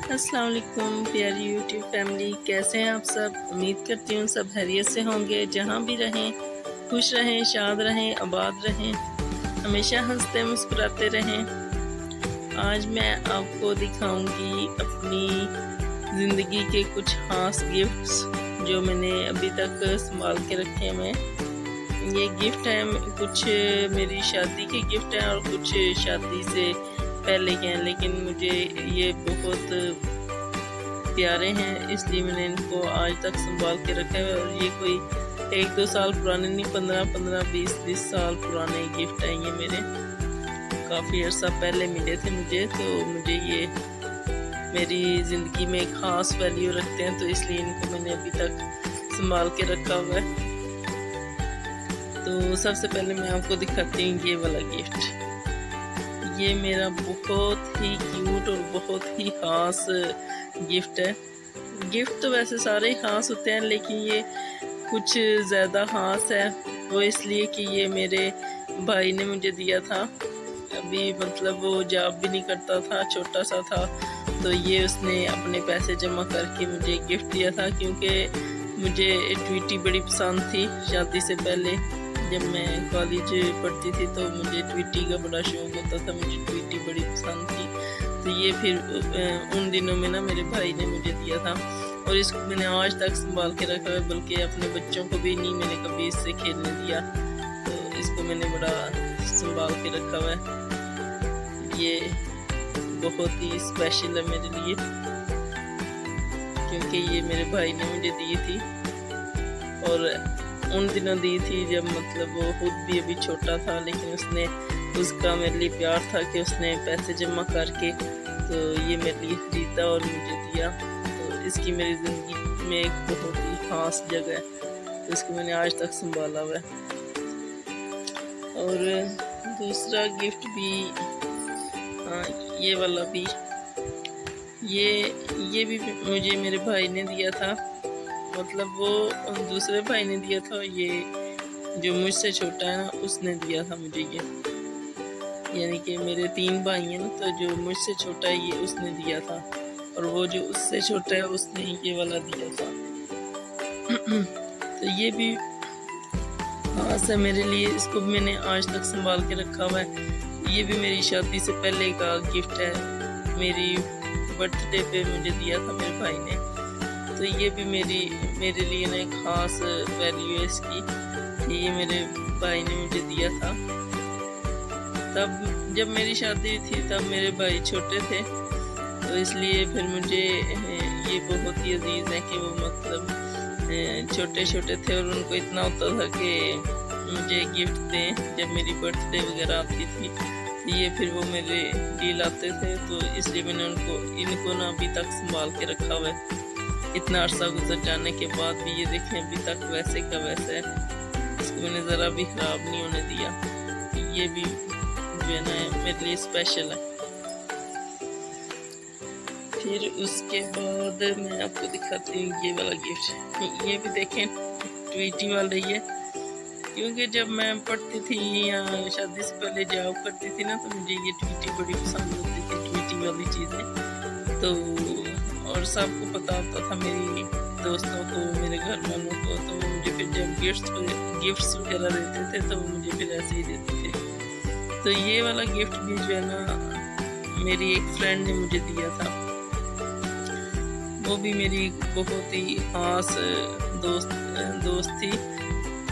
अस्सलाम वालेकुम प्यारी यूट्यूब फैमिली, कैसे हैं आप सब। उम्मीद करती हूँ सब खैरियत से होंगे। जहाँ भी रहें खुश रहें, शाद रहें, आबाद रहें, हमेशा हंसते मुस्कुराते रहें। आज मैं आपको दिखाऊंगी अपनी ज़िंदगी के कुछ ख़ास गिफ्ट्स जो मैंने अभी तक संभाल के रखे हैं। ये गिफ्ट हैं, कुछ मेरी शादी के गिफ्ट हैं और कुछ शादी से पहले के हैं, लेकिन मुझे ये बहुत प्यारे हैं इसलिए मैंने इनको आज तक संभाल के रखा है। और ये कोई 1-2 साल पुराने नहीं, 15-15, 20-20 साल पुराने गिफ्ट हैं। ये मेरे काफ़ी अर्सा पहले मिले थे मुझे, तो मुझे ये मेरी ज़िंदगी में एक ख़ास वैल्यू रखते हैं, तो इसलिए इनको मैंने अभी तक संभाल के रखा हुआ है। तो सबसे पहले मैं आपको दिखाती हूँ ये वाला गिफ्ट। ये मेरा बहुत ही क्यूट और बहुत ही ख़ास गिफ्ट है। गिफ्ट तो वैसे सारे ही ख़ास होते हैं, लेकिन ये कुछ ज़्यादा ख़ास है। वो इसलिए कि ये मेरे भाई ने मुझे दिया था। अभी मतलब वो जॉब भी नहीं करता था, छोटा सा था, तो ये उसने अपने पैसे जमा करके मुझे गिफ्ट दिया था। क्योंकि मुझे ट्वीटी बड़ी पसंद थी शादी से पहले। जब मैं कॉलेज पढ़ती थी तो मुझे ट्वीटी का बड़ा शौक होता था, मुझे ट्वीटी बड़ी पसंद थी। तो ये फिर उन दिनों में ना मेरे भाई ने मुझे दिया था और इसको मैंने आज तक संभाल के रखा है, बल्कि अपने बच्चों को भी नहीं मैंने कभी इससे खेलने दिया। तो इसको मैंने बड़ा संभाल के रखा हुआ है। ये बहुत ही स्पेशल है मेरे लिए, क्योंकि ये मेरे भाई ने मुझे दी थी और उन दिनों दी थी जब मतलब वो खुद भी अभी छोटा था, लेकिन उसका मेरे लिए प्यार था कि उसने पैसे जमा करके तो ये मेरे लिए खरीदा और मुझे दिया। तो इसकी मेरी ज़िंदगी में एक बहुत ही ख़ास जगह है, तो इसको मैंने आज तक संभाला हुआ है। और दूसरा गिफ्ट भी, हाँ, ये वाला भी, ये भी मुझे मेरे भाई ने दिया था। मतलब वो दूसरे भाई ने दिया था, ये जो मुझसे छोटा है ना उसने दिया था मुझे ये। यानी कि मेरे 3 भाई हैं ना, तो जो मुझसे छोटा है ये उसने दिया था, और वो जो उससे छोटा है उसने ये वाला दिया था। तो ये भी खास है मेरे लिए, इसको भी मैंने आज तक संभाल के रखा हुआ है। ये भी मेरी शादी से पहले का गिफ्ट है, मेरी बर्थडे पे मुझे दिया था मेरे भाई ने। तो ये भी मेरे लिए ना एक ख़ास वैल्यू है इसकी। ये मेरे भाई ने मुझे दिया था। तब जब मेरी शादी थी तब मेरे भाई छोटे थे, तो इसलिए फिर मुझे ये बहुत ही अजीज़ है कि वो मतलब छोटे छोटे थे और उनको इतना होता था कि मुझे गिफ्ट दें जब मेरी बर्थडे वगैरह आती थी। ये फिर वो मेरे लिए लाते थे, तो इसलिए मैंने इनको ना अभी तक संभाल के रखा हुआ है। इतना अरसा गुजर जाने के बाद भी ये देखें अभी तक वैसे का वैसे है। इसको मैंने ज़रा भी ख़राब नहीं होने दिया। ये भी जो है ना मेरे लिए स्पेशल है। फिर उसके बाद मैं आपको दिखाती हूँ ये वाला गिफ्ट। ये भी देखें ट्वीटी वाला ही है, क्योंकि जब मैं पढ़ती थी या शादी से पहले जॉब करती थी ना, तो मुझे ये ट्वीटी बड़ी पसंद होती थी, ट्वीटी वाली चीज़ें। तो और सबको पता होता था, मेरी दोस्तों को, मेरे घर वालों को, तो वो मुझे फिर जब गिफ्ट्स वगैरह देते थे तो वो मुझे फिर ऐसे ही देते थे। तो ये वाला गिफ्ट भी जो है ना मेरी एक फ्रेंड ने मुझे दिया था। वो भी मेरी बहुत ही खास दोस्त थी।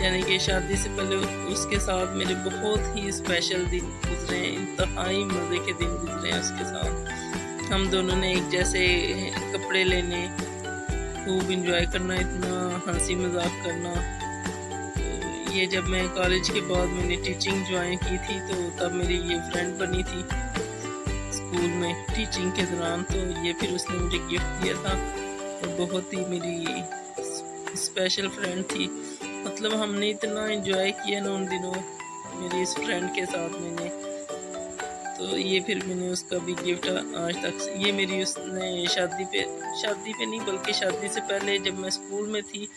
यानी कि शादी से पहले उसके साथ मेरे बहुत ही स्पेशल दिन गुजरे, इंतहाई मज़े के दिन गुजरे उसके साथ। हम दोनों ने एक जैसे कपड़े लेने, खूब इंजॉय करना, इतना हंसी मजाक करना। तो ये जब मैं कॉलेज के बाद मैंने टीचिंग ज्वाइन की थी, तो तब मेरी ये फ्रेंड बनी थी स्कूल में टीचिंग के दौरान। तो ये फिर उसने मुझे गिफ्ट दिया था और बहुत ही मेरी स्पेशल फ्रेंड थी। मतलब हमने इतना इंजॉय किया ना उन दिनों मेरी इस फ्रेंड के साथ मैंने। तो ये फिर मैंने उसका भी गिफ्ट आज तक, ये मेरी उसने शादी पे नहीं बल्कि शादी से पहले जब मैं स्कूल में थी,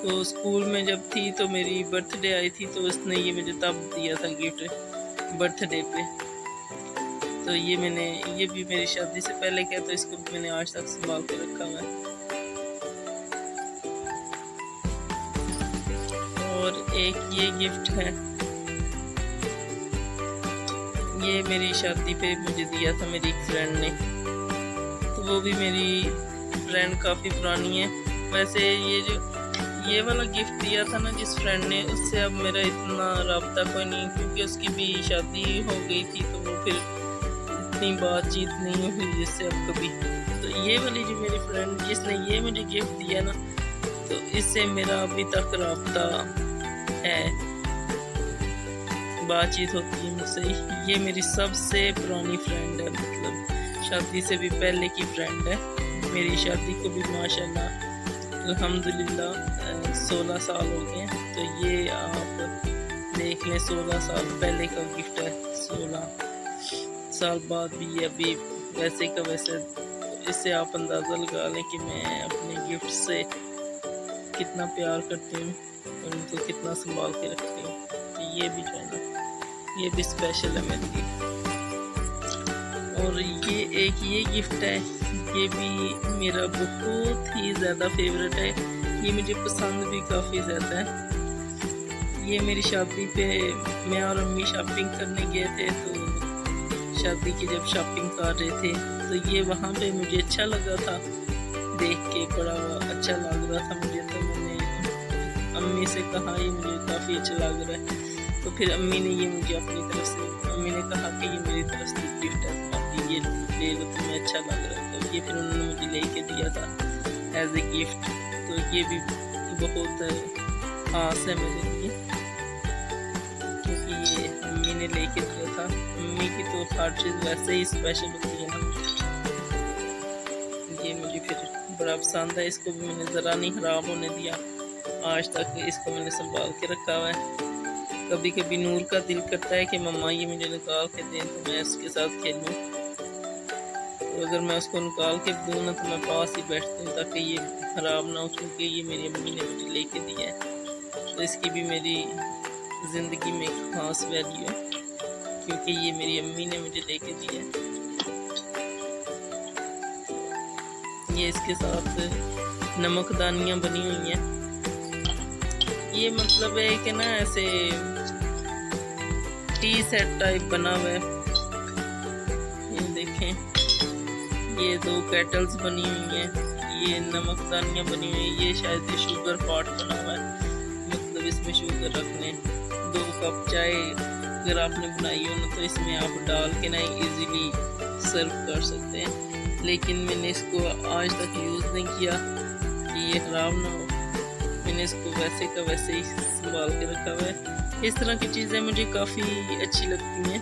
तो स्कूल में जब थी तो मेरी बर्थडे आई थी, तो उसने ये मुझे तब दिया था गिफ्ट बर्थडे पे। तो ये भी मेरी शादी से पहले का, तो इसको भी मैंने आज तक संभाल के रखा हुआ है। और एक ये गिफ्ट है, ये मेरी शादी पे मुझे दिया था मेरी एक फ्रेंड ने, तो वो भी मेरी फ्रेंड काफ़ी पुरानी है। वैसे ये वाला गिफ्ट दिया था ना जिस फ्रेंड ने, उससे अब मेरा इतना रब्ता कोई नहीं, क्योंकि उसकी भी शादी हो गई थी, तो वो फिर इतनी बातचीत नहीं हुई जिससे अब कभी। तो ये वाली जो मेरी फ्रेंड जिसने ये मुझे गिफ्ट दिया ना, तो इससे मेरा अभी तक रब्ता है, बातचीत होती है मुझसे। ये मेरी सबसे पुरानी फ्रेंड है, मतलब शादी से भी पहले की फ्रेंड है। मेरी शादी को भी माशाल्लाह अल्हम्दुलिल्लाह 16 साल हो गए हैं। तो ये आप देख लें 16 साल पहले का गिफ्ट है, 16 साल बाद भी ये अभी वैसे का वैसे। इससे आप अंदाज़ा लगा लें कि मैं अपने गिफ्ट से कितना प्यार करती हूँ और उनको कितना संभाल के रखती हूँ। तो ये भी जो है ना, ये भी स्पेशल है मेरे लिए। और ये गिफ्ट है, ये भी मेरा बहुत ही ज़्यादा फेवरेट है, ये मुझे पसंद भी काफ़ी ज़्यादा है। ये मेरी शादी पे मैं और अम्मी शॉपिंग करने गए थे, तो शादी की जब शॉपिंग कर रहे थे, तो ये वहाँ पे मुझे अच्छा लगा था, देख के बड़ा अच्छा लग रहा था मुझे। तो मैंने अम्मी से कहा ये मुझे काफ़ी अच्छा लग रहा है, तो फिर अम्मी ने ये मुझे अपनी तरफ से, अम्मी ने कहा कि ये मेरी तरफ से गिफ्ट है, आप ये ले लो, तुम्हें अच्छा लग रहा है। तो ये फिर उन्होंने मुझे लेके दिया था एज ए गिफ्ट। तो ये भी बहुत खास है मेरे लिए, क्योंकि ये अम्मी ने लेके दिया था। अम्मी की तो हर चीज़ वैसे ही स्पेशल होती है ना। ये मुझे फिर बड़ा पसंद है, इसको भी मैंने ज़रा नहीं ख़राब होने दिया, आज तक इसको मैंने संभाल के रखा हुआ है। कभी कभी नूर का दिल करता है कि मम्मा ये मुझे निकाल के दें तो मैं उसके साथ खेलूं, तो अगर मैं उसको निकाल के दूँ ना, तो मैं पास ही बैठती हूँ ताकि ये ख़राब ना हो, क्योंकि ये मेरी अम्मी ने मुझे लेके दिया है। तो इसकी भी मेरी ज़िंदगी में एक ख़ास वैल्यू है, क्योंकि ये मेरी अम्मी ने मुझे लेके दिया है। ये इसके साथ नमकदानियाँ बनी हुई हैं। ये मतलब है कि ना ऐसे टी सेट टाइप बना हुआ है। ये देखें, ये 2 केटल्स बनी हुई हैं, ये नमकदानियाँ बनी हुई हैं। ये शायद ये शुगर पॉट बना हुआ है, मतलब इसमें शुगर रखने। 2 कप चाय अगर आपने बनाई हो ना, तो इसमें आप डाल के ना इजीली सर्व कर सकते हैं। लेकिन मैंने इसको आज तक यूज़ नहीं किया कि ये ख़राब ना हो, मैंने इसको वैसे का वैसे ही संभाल के रखा हुआ है। इस तरह की चीज़ें मुझे काफ़ी अच्छी लगती हैं,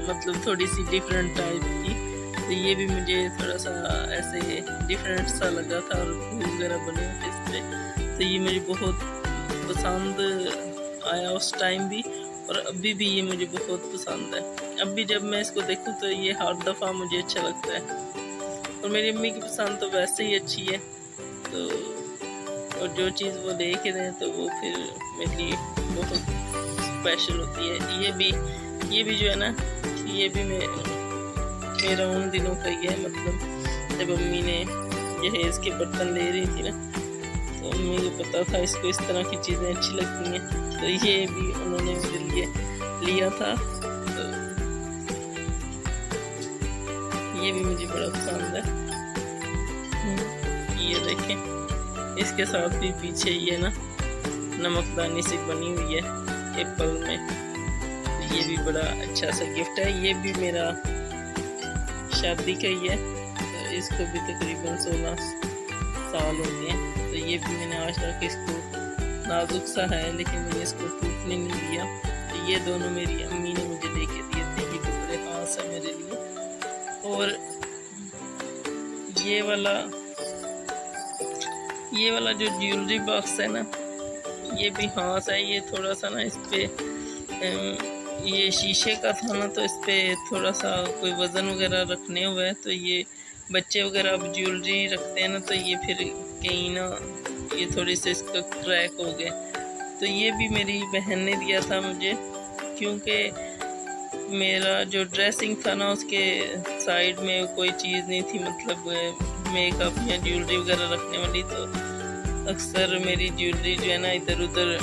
मतलब थोड़ी सी डिफरेंट टाइप की। तो ये भी मुझे थोड़ा सा ऐसे डिफरेंट सा लगा था, और फूल वगैरह बने थे इस पर। तो ये मुझे बहुत पसंद आया उस टाइम भी, और अभी भी ये मुझे बहुत पसंद है। अभी जब मैं इसको देखूँ तो ये हर दफ़ा मुझे अच्छा लगता है। और मेरी अम्मी की पसंद तो वैसे ही अच्छी है, तो और जो चीज़ वो लेके दें तो वो फिर मेरे लिए बहुत स्पेशल होती है। ये भी जो है ना, ये भी मेरा उन दिनों का ही है, मतलब जब अम्मी ने जहेज़ के बर्तन ले रही थी ना, तो अम्मी को पता था इसको इस तरह की चीज़ें अच्छी लगती हैं, तो ये भी उन्होंने मेरे लिए लिया था। तो ये भी मुझे बड़ा पसंद है। ये देखें, इसके साथ भी पीछे ये ना नमकदानी से बनी हुई है एप्पल में। तो ये भी बड़ा अच्छा सा गिफ्ट है। ये भी मेरा शादी का ही है, तो इसको भी तकरीबन 16 साल हो गए हैं। तो ये भी मैंने आज तक इसको, नाजुक सा है लेकिन मैंने इसको टूटने नहीं दिया। तो ये दोनों मेरी अम्मी ने मुझे लेके दिए थे, ये भी बड़े खास है मेरे लिए। और ये वाला जो ज्वेलरी बॉक्स है ना, ये भी खास है। ये थोड़ा सा ना इस पर ये शीशे का था ना, तो इस पर थोड़ा सा कोई वज़न वगैरह रखने हुए है। तो ये बच्चे वगैरह अब ज्वेलरी रखते हैं ना, तो ये फिर कहीं ना ये थोड़ी से इसका क्रैक हो गए। तो ये भी मेरी बहन ने दिया था मुझे, क्योंकि मेरा जो ड्रेसिंग था ना उसके साइड में कोई चीज़ नहीं थी, मतलब मेकअप या ज्वेलरी वगैरह रखने वाली। तो अक्सर मेरी ज्वेलरी जो है ना इधर उधर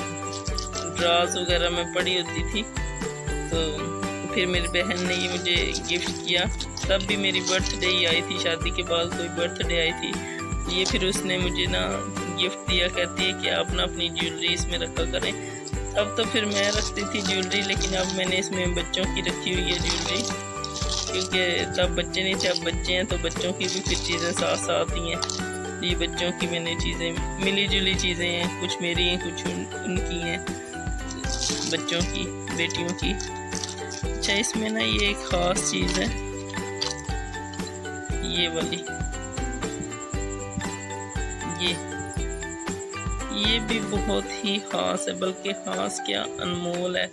ड्राज वगैरह में पड़ी होती थी। तो फिर मेरी बहन ने ये मुझे गिफ्ट किया, तब भी मेरी बर्थडे ही आई थी, शादी के बाद कोई बर्थडे आई थी। ये फिर उसने मुझे ना गिफ्ट दिया, कहती है कि आप ना अपनी ज्वेलरी इसमें रखा करें। तब तो फिर मैं रखती थी ज्वेलरी, लेकिन अब मैंने इसमें बच्चों की रखी हुई है ज्वेलरी, क्योंकि तब बच्चे नहीं थे, अब बच्चे हैं तो बच्चों की भी फिर चीज़ें साथ साथ ही हैं। ये बच्चों की मैंने चीज़ें मिली जुली चीज़ें हैं, कुछ मेरी हैं कुछ उनकी हैं, बच्चों की बेटियों की। अच्छा, इसमें ना ये एक ख़ास चीज़ है, ये वाली, ये भी बहुत ही ख़ास है, बल्कि ख़ास क्या अनमोल है।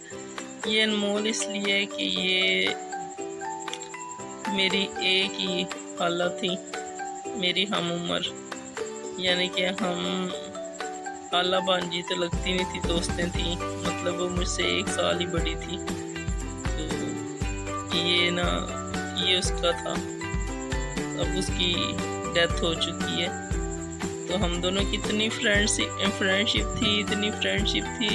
ये अनमोल इसलिए है कि ये मेरी एक ही खाला थी, मेरी हम उम्र, यानी कि हम खाला भांजी तो लगती नहीं थी, दोस्तें थी, मतलब वो मुझसे 1 साल ही बड़ी थी। तो ये ना ये उसका था, अब उसकी डेथ हो चुकी है। तो हम दोनों की इतनी फ्रेंडशिप थी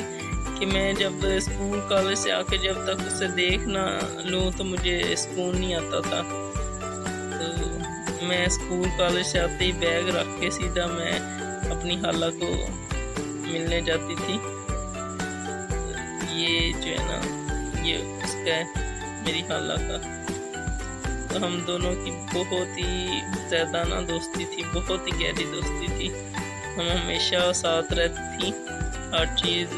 कि मैं जब स्कूल कॉलेज से आके जब तक उसे देख ना लूँ तो मुझे सुकून नहीं आता था। तो मैं स्कूल कॉलेज से आते ही बैग रख के सीधा मैं अपनी खाला को मिलने जाती थी। ये जो है ना ये उसका है, मेरी खाला का। तो हम दोनों की बहुत ही ज़्यादा ना दोस्ती थी, बहुत ही गहरी दोस्ती थी। हम हमेशा साथ रहती थी, हर चीज़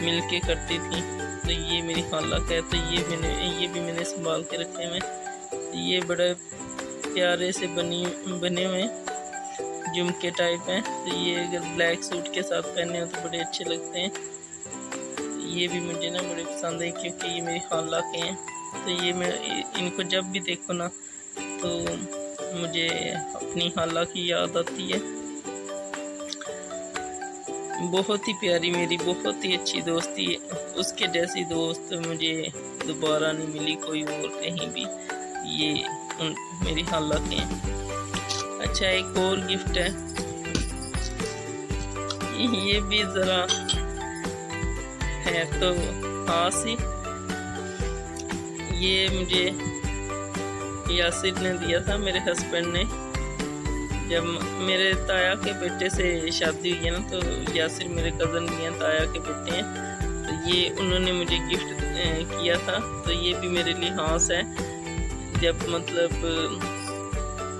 मिल के करती थी। तो ये मेरी खाला का है, तो ये भी मैंने संभाल के रखे हुए। ये बड़े प्यारे से बने हुए झुमके टाइप हैं। तो ये अगर ब्लैक सूट के साथ पहने हो तो बड़े अच्छे लगते हैं। ये भी मुझे ना बड़े पसंद है, क्योंकि ये मेरी खाला के हैं। तो ये मैं इनको जब भी देखो ना तो मुझे अपनी खाला की याद आती है। बहुत ही प्यारी, मेरी बहुत ही अच्छी दोस्ती है। उसके जैसी दोस्त मुझे दोबारा नहीं मिली कोई और कहीं भी। ये मेरी खाला के हैं। अच्छा, एक और गिफ्ट है, ये भी ज़रा है तो खास ही। ये मुझे यासिर ने दिया था, मेरे हस्बैंड ने। जब मेरे ताया के बेटे से शादी हुई है ना, तो यासिर मेरे कज़न भी हैं, ताया के बेटे हैं। तो ये उन्होंने मुझे गिफ्ट किया था। तो ये भी मेरे लिए खास है। जब मतलब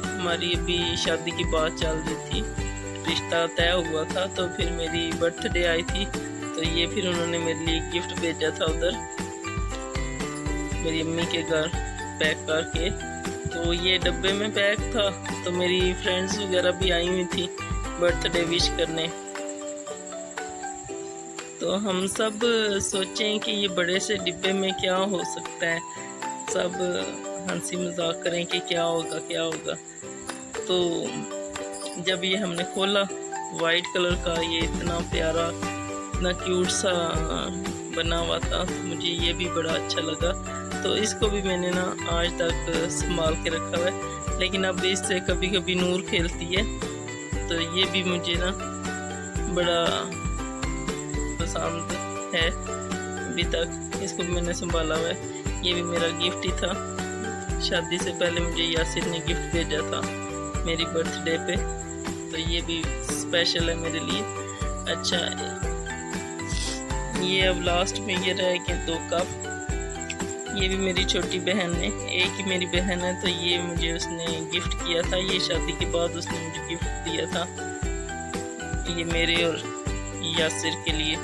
हमारी अभी शादी की बात चल रही थी, रिश्ता तय हुआ था, तो फिर मेरी बर्थडे आई थी। तो ये फिर उन्होंने मेरे लिए गिफ्ट भेजा था उधर मेरी अम्मी के घर पैक करके। तो ये डब्बे में पैक था। तो मेरी फ्रेंड्स वगैरह भी आई हुई थी बर्थडे विश करने। तो हम सब सोचें कि ये बड़े से डिब्बे में क्या हो सकता है, सब हंसी मजाक करें कि क्या होगा। तो जब ये हमने खोला, वाइट कलर का ये इतना प्यारा, इतना क्यूट सा बना हुआ था, तो मुझे ये भी बड़ा अच्छा लगा। तो इसको भी मैंने ना आज तक संभाल के रखा हुआ है, लेकिन अब इससे कभी कभी नूर खेलती है। तो ये भी मुझे ना बड़ा पसंद है, अभी तक इसको भी मैंने संभाला हुआ है। ये भी मेरा गिफ्ट ही था, शादी से पहले मुझे यासिर ने गिफ्ट भेजा था मेरी बर्थडे पे। तो ये भी स्पेशल है मेरे लिए। अच्छा, ये अब लास्ट में ये रह गए 2 कप। ये भी मेरी छोटी बहन ने, एक ही मेरी बहन है, तो ये मुझे उसने गिफ्ट किया था। ये शादी के बाद उसने मुझे गिफ्ट दिया था। ये मेरे और यासिर के लिए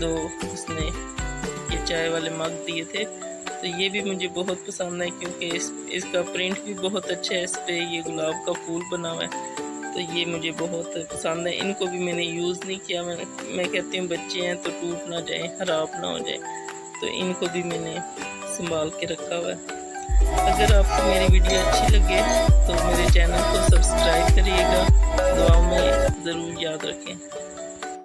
2 उसने ये चाय वाले मग दिए थे। तो ये भी मुझे बहुत पसंद है, क्योंकि इसका प्रिंट भी बहुत अच्छा है। इस पर ये गुलाब का फूल बना हुआ है, तो ये मुझे बहुत पसंद है। इनको भी मैंने यूज़ नहीं किया। मैं कहती हूँ बच्चे हैं तो टूट ना जाए, ख़राब ना हो जाए, तो इनको भी मैंने संभाल के रखा हुआ है। अगर आपको मेरी वीडियो अच्छी लगे तो मेरे चैनल को सब्सक्राइब करिएगा, दुआ में ज़रूर याद रखें।